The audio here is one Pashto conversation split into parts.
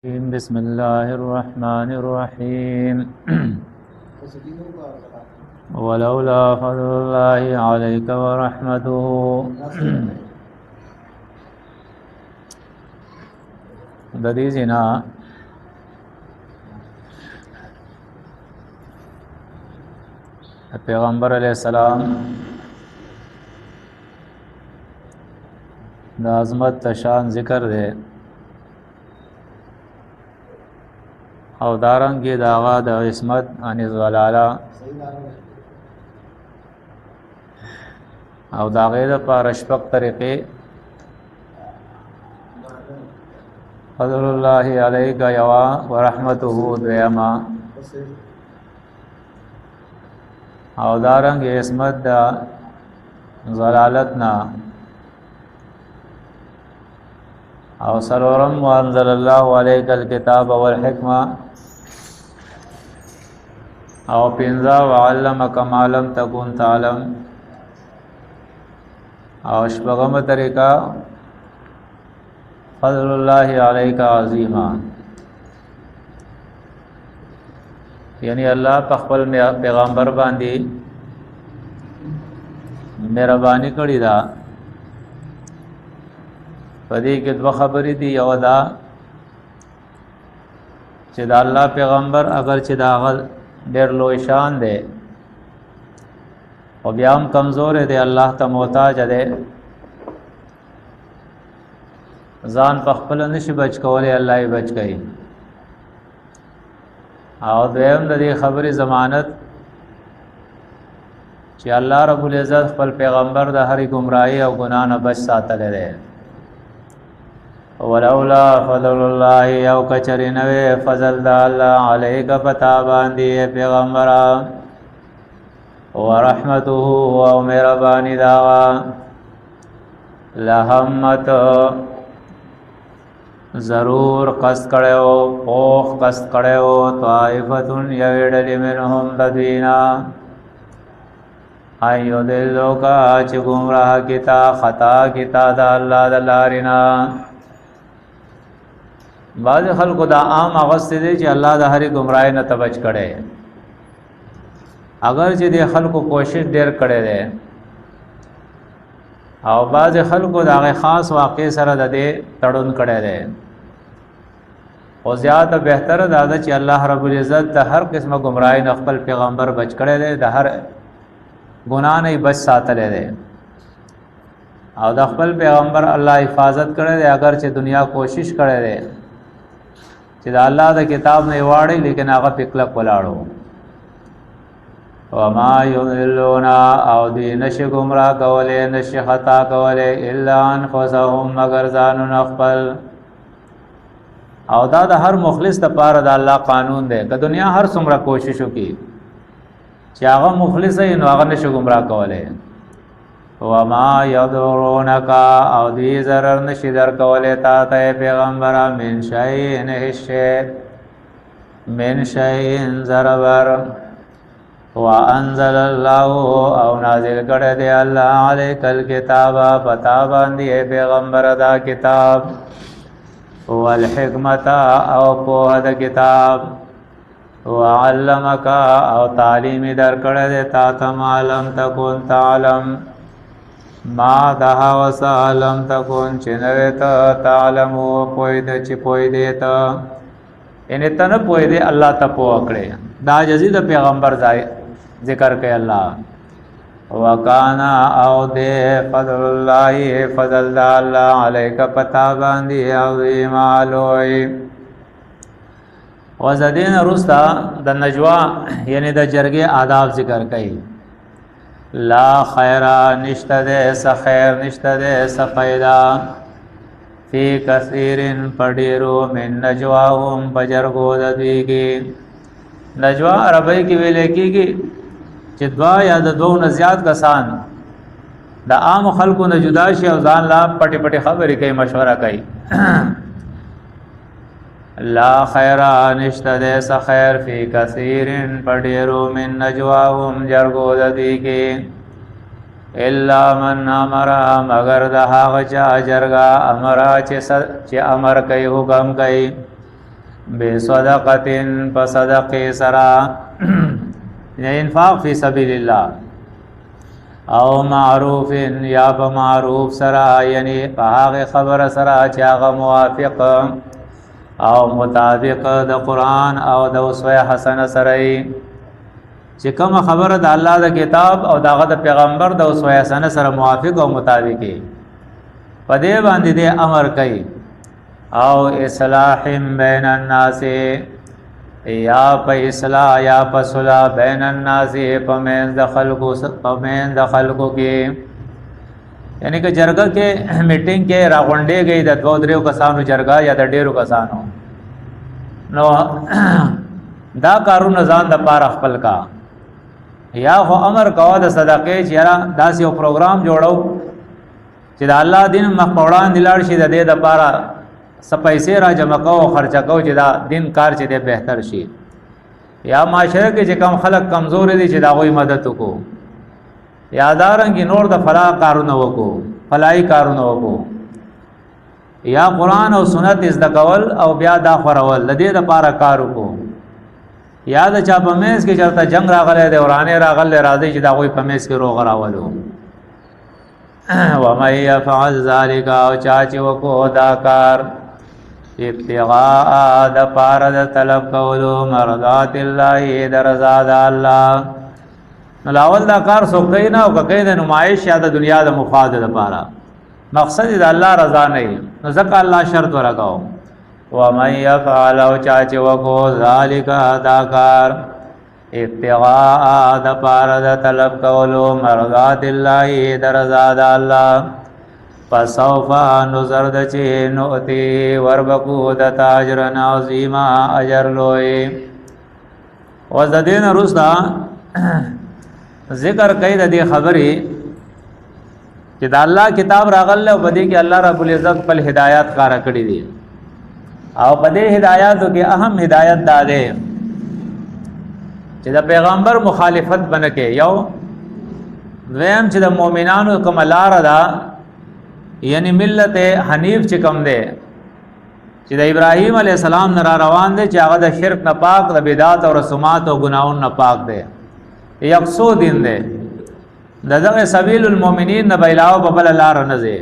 بسم الله الرحمن الرحيم ولولا فضل الله عليك ورحمته د دې زنا پیغمبر علیہ السلام د عظمت تشان ذکر دے او دارنګي داغا د عصمت ان الزلاله او داغه د پارشپک طریقې فضل الله علیک یوا ورحمته دیما او دارنګ عصمت د زلالتنا او سرورم وانزل الله علیک الكتاب والحکمه او پنځه وعلمک ما لم تکن تعلم او شپږم طریقہ فضل الله علیک عظیما یعنی الله په خپل پیغمبر باندې مهرباني کړی دا پدې کې دوه خبرې دي یو دا چې دا الله پیغمبر اگر چې دا غل ډېر لوی شان دی او بیا هم کمزور دی الله ته محتاج دی ځان په خپل نشي بچ کولای الله یې بچ کوي او دویم د دې خبرې ضمانت چې الله رب العزت خپل پیغمبر د هرې گمراهي او ګناه نه بچ ساتلی دی ولولا فضل الله او کچری نوې فضل د الله علیک پتا باندې پیغمبر ورحمته او مهربانی دا لهمت ضرور قصد کړو اوخ قصد کړو طائفتن یویډل منهم تدینا ایو دلو کا چې گمراه کیتا خطا کیتا د الله د لارینا بعض خلکو دا عام اغسط دی چې الله د هرې گمراهی نه تبچ کړي اگر چې د خلکو کوشش ډیر کړي دی او بعض خلکو دا خاص واقع سره د دې تړون کړي دی او زیاته بهتره دا ده چې الله رب العزت د هر قسمه گمراهی نه خپل پیغمبر بچ کړي دی د هر ګناه نه بچ ساتلی دی او د خپل پیغمبر الله حفاظت کړي دی اگر چې دنیا کوشش کړي دی چې د الله د کتاب نه واړی لیکن هغه پکلک ولاړو وما یضلون او دی نشي گمراه کوله نشي خطا کوله الا انفسهم مگر ځانون خپل او دا د هر مخلص لپاره د الله قانون دی که دنیا هر څومره کوشش وکړي چې هغه مخلص وي نو هغه نشي گمراه کوله وما یضرونک او دی ضرر نشي در کوله تا ته پیغمبر من شیء نهشه من شیء ضرر وانزل الله او نازل کړه دی الله علیک الکتاب پتا باندې پیغمبر دا کتاب والحکمت او په دا کتاب وعلمک او تعلیم در کړه دی تا ته معلوم تکون تعلم ما دها وسلم تکون چنویت تعلمو پوید چی پویدیتا یعنی تن پویدی اللہ تا پو اکڑے دا جزید پیغمبر ذکر کے اللہ وکانا او دے فضل اللہ فضل دا اللہ علیک پتا باندی عظیم علوی وزدین رستا دا نجوا یعنی دا جرگے آداب ذکر کئی لا خیر نشته ده خیر نشته ده فائدہ فی کثیر پډیرو من نجواهم بجرغو د دوی کې نجوا عربی کې ویل کېږي چې دوا یا د دوه نه زیات کسان د عام خلکو نه جدا شي او ځان لا پټي پټي خبرې کوي مشوره کوي لا خیر نشته ده خیر فی کثیر پډیرو من نجواهم جرغو د دوی کې الا من امر مگر د هغه چا جرګه امر چې امر کوي حکم کوي بصدقتن فصدق سرا انفاق فی سبیل اللہ او معروف یا بمعروف سرا یعنی پاغ خبر سرا چاغ موافق او مطابق د قرآن او د اسوه حسنه سره چې کوم خبره د الله د کتاب او دغه د پیغمبر د اسوه حسنه سره موافق او مطابق په دې باندې د امر کوي او اصلاح بین الناس یا په اصلاح یا په صلح بین الناس په من د خلقو کې یعنی که جرګه کې میټینګ کې راغونډې گئی د دوه درو کسانو جرګه یا د ډیرو کسانو نو دا کارونه ځان د پاره خپل کا یا خو امر کوا د صدقې چې را داس یو پروګرام جوړو چې د الله دین مخوړان دلار شي د دې د پاره سپایسه را جمع کو خرچه کو چې دا دین کار چې د بهتر شي یا معاشره کې چې کم خلک کمزور دي چې دا غوي مدد وکړو یادارنګ نور د فلا کارونه وکړو فلای کارونه وکړو یا قران او سنت از د کول او بیا دا خورول د دې لپاره کار وکړو یاد چا په میز کې چرته جنگ راغله د ورانه راغله راځي چې دا غوي په میز کې روغ راولو و مَن يفعل ذلك او چا چې وکړو دا کار ابتغاء د پاره د طلب کولو مرضات الله د رضا د الله نو لاول دا کار سوکې نه او کګې د نمایش یا د دنیا د مفاد لپاره مقصد د الله رضا نه نو ځکه الله شرط ورکاو و مَن يفعل او چا چې وکړو ذلك دا کار ابتغاء د پاره د طلب کولو مرضات الله د رضا د الله فسوف نظر د چې نوتی وربکو د تاجر عظیما اجر لوی وزدین رسدا ذکر کوي د دې خبرې چې د الله کتاب راغله او بدی کې الله رب العزت په هدایت کار کړی دي او په دې هدایتو کې اهم هدایت دا ده چې د پیغمبر مخالفت بنکه یو دویم چې د مؤمنانو کوم لار ده یعنی ملت حنیف چې کوم ده چې د ابراهیم علی السلام نه روان دي چې هغه د شرک نه پاک د بدعت او رسومات او ګناہوں نه پاک ده یکسو دین ده دغه سبیل المؤمنین نه بیلاو ببل لار نه زه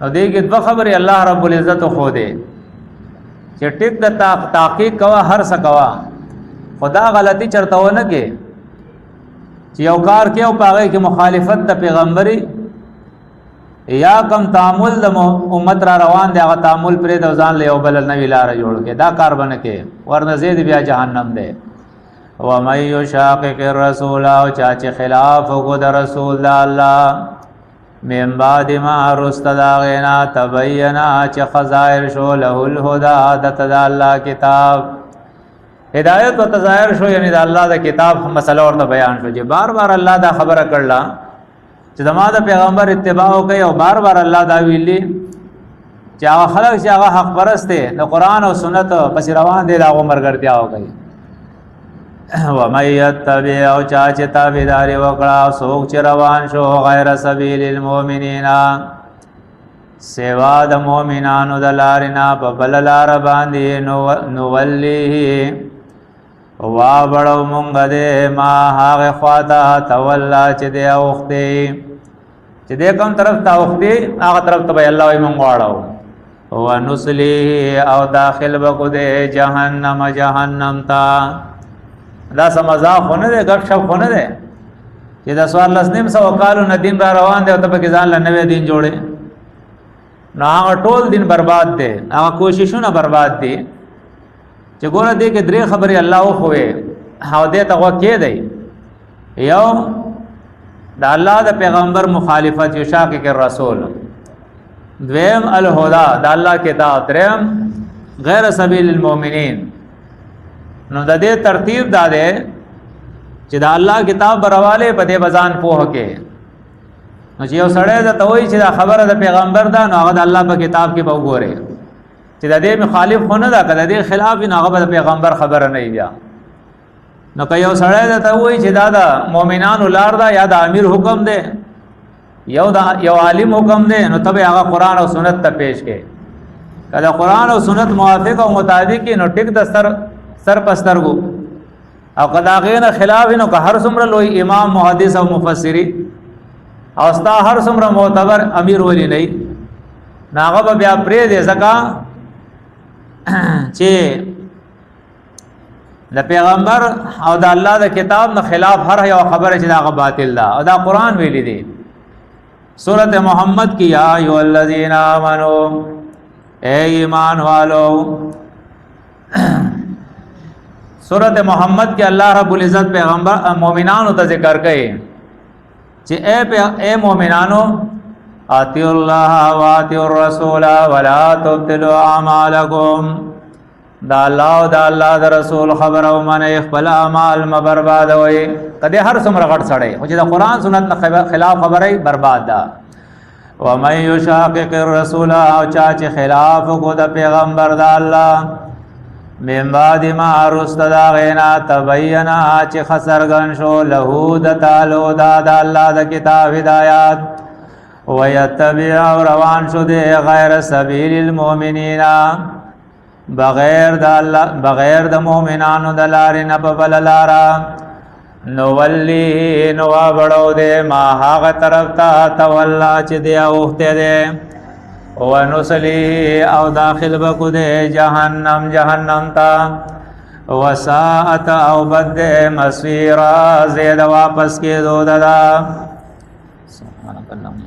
او دې کې دوه خبرې الله رب العزت خو ده چې ټیک د تحقیق کوا هر څه کوا خدا غلطی چرته ونه کې چې یو کار کې او پاغه کې مخالفت د پیغمبري یا کم تعامل د امت را روان دی هغه تعامل پرې د ځان له یو بل نه ویلاره جوړ کې دا کار باندې کې ورنه زید بیا جهنم دی و مَن یشاقق الرسول او چا چې خلاف کو د رسول الله من بعد ما رستداغنا تبینا چې خزائر شو له الهدى د الله کتاب هدایت او تظاهر شو یعنی د الله د کتاب مسله ورته بیان شو چې بار بار الله دا خبره کړلا چې زماده پیغمبر اتباع کوي او بار بار الله دا ویلي چې هغه خلک چې هغه حق پرست دي د قران او سنت پس روان دي دا عمرګرتیا کوي و مَن يتبع او چا چې تابعداري وکړه څوک چې روان شو غیر سبیل المؤمنین سوا د مؤمنانو د لارنا په بل لار باندې نو ولي وا بڑو مونږ دې ما هغه خواته تولا چې دې اوختي چې دې کوم طرف ته اوختي هغه طرف ته الله وي مونږ واړو او نسلی او داخل بکو دې جهنم تا دا سمزا خونه دې غب شپ خونه دې چې دا سوال لسنیم سو کالو ندین را روان دي او ته په ځان له نوې دین جوړې نو هغه ټول دین برباد دي هغه کوششونه برباد دي چې ګوره دې کې درې خبرې الله او خوې هاو دې ته وکې دی یو د الله د پیغمبر مخالفت یو شاکک الرسول دویم الهدى د الله کتاب دریم غیر سبیل المؤمنین نو د دې ترتیب دا ده چې د الله کتاب برواله په دې بزان پوه کې نو چې یو سړی دا ته وایي چې دا خبره د پیغمبر ده نو هغه د الله په کتاب کې به وګوره چې د دې مخالف خونه ده کله دې خلاف نه هغه د پیغمبر خبره نه بیا نو که یو سړی دا ته وایي چې دا د مؤمنانو لار ده یا د امیر حکم ده یو عالم حکم ده نو تبه هغه قران او سنت ته پیش کې کله قرآن او سنت موافق او مطابق نو ټیک د سر پسترګو او کدا غین خلاف نو که هر څومره لوی امام محدث او مفسری او ستا هر څومره معتبر امیر ولی نه ناغه بیا پرې دې زکا چې د پیغمبر او د الله د کتاب نه خلاف هر یو خبره چې دا باطل ده او دا قرآن ویلي دی سورۃ محمد کی یا ایو الذین آمنو اے ایمان والو سورۃ محمد کې الله رب العزت پیغمبر مومنانو ته ذکر کوي چې اے مومنانو اطیعوا الله واطیعوا الرسول ولا تبطلوا اعمالکم دا الله او دا الله د رسول خبر او من خپل اعمال مبرباد وي کدی هر څومره غټ سړی او چې د قرآن سنت خلاف خبره برباد ده و من یشاقق الرسول او چا چې خلاف کو د پیغمبر د الله من بعد ما رست دا غینا تبینا چې خسرګن شو له د تعالی د الله د کتاب هدایت ويتبع روان شو د غیر سبیل المؤمنین بغیر د الله بغیر د مؤمنانو د لارې نه په بل لارا نو ولی نو وړو دې ما هغه طرف ته تولا چې دی اوخته دې او نسلی او داخل بکو دې جهنم تا وساعت او بد مسیرا زید واپس کې دو ددا سبحان الله